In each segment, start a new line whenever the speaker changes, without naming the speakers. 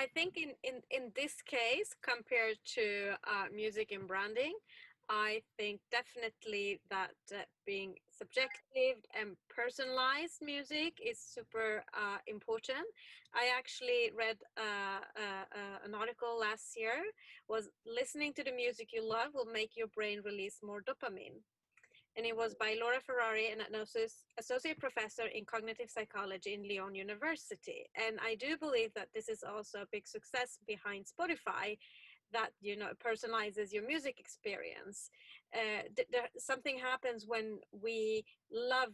I think in this case, compared to music and branding, I think definitely that being subjective and personalized music is super important. I actually read an article last year, was listening to the music you love will make your brain release more dopamine. And it was by Laura Ferrari, an associate professor in cognitive psychology in Lyon University. And I do believe that this is also a big success behind Spotify, that personalizes your music experience. Something happens when we love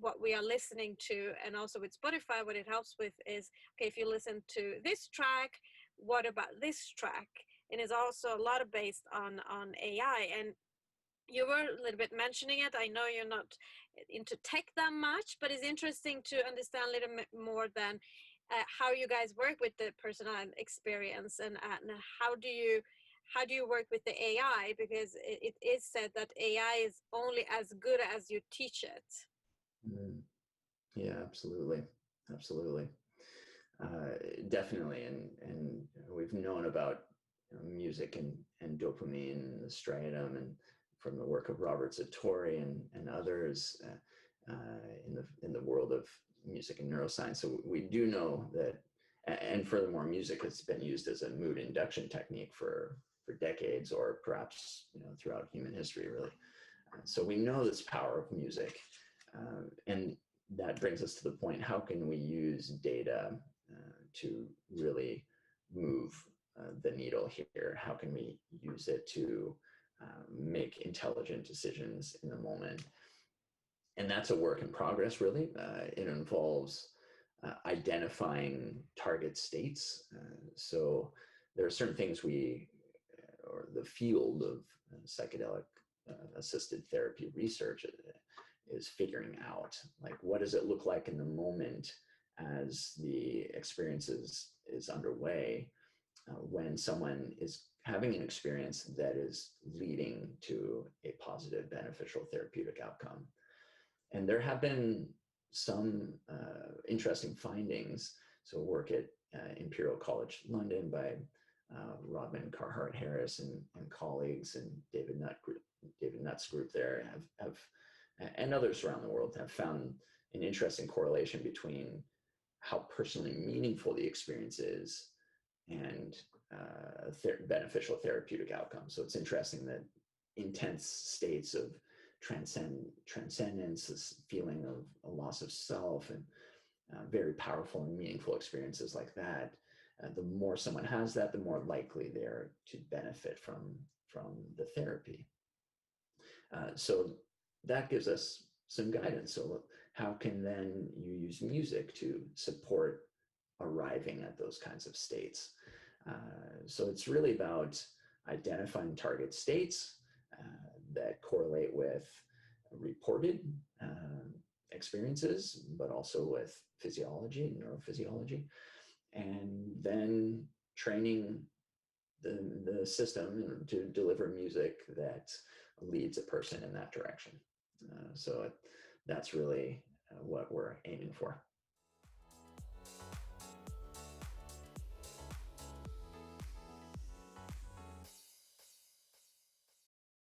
what we are listening to, and also with Spotify, what it helps with is, okay, if you listen to this track, what about this track? And it's also a lot of based on AI. And you were a little bit mentioning it. I know you're not into tech that much, but it's interesting to understand a little bit more than how you guys work with the personal experience, and how do you work with the AI, because it is said that AI is only as good as you teach it.
Mm. Yeah, absolutely, absolutely, definitely, and we've known about music and dopamine and the striatum, and from the work of Robert Zatorre and others in the world of music and neuroscience. So we do know that, and furthermore, music has been used as a mood induction technique for decades, or perhaps throughout human history, really. So we know this power of music, and that brings us to the point: how can we use data to really move the needle here? How can we use it to make intelligent decisions in the moment? And that's a work in progress, really. It involves identifying target states. So there are certain things or the field of psychedelic assisted therapy research is figuring out, like, what does it look like in the moment as the experience is underway, when someone is having an experience that is leading to a positive, beneficial therapeutic outcome. And there have been some interesting findings. So work at Imperial College London by Rodman Carhart-Harris and colleagues, and David Nutt's group there have and others around the world have found an interesting correlation between how personally meaningful the experience is and beneficial therapeutic outcomes. So it's interesting that intense states of transcendence, this feeling of a loss of self, and very powerful and meaningful experiences like that, the more someone has that, the more likely they're to benefit from the therapy. So that gives us some guidance. So how can then you use music to support arriving at those kinds of states? So it's really about identifying target states that correlate with reported experiences, but also with physiology and neurophysiology, and then training the system to deliver music that leads a person in that direction. So that's really what we're aiming for.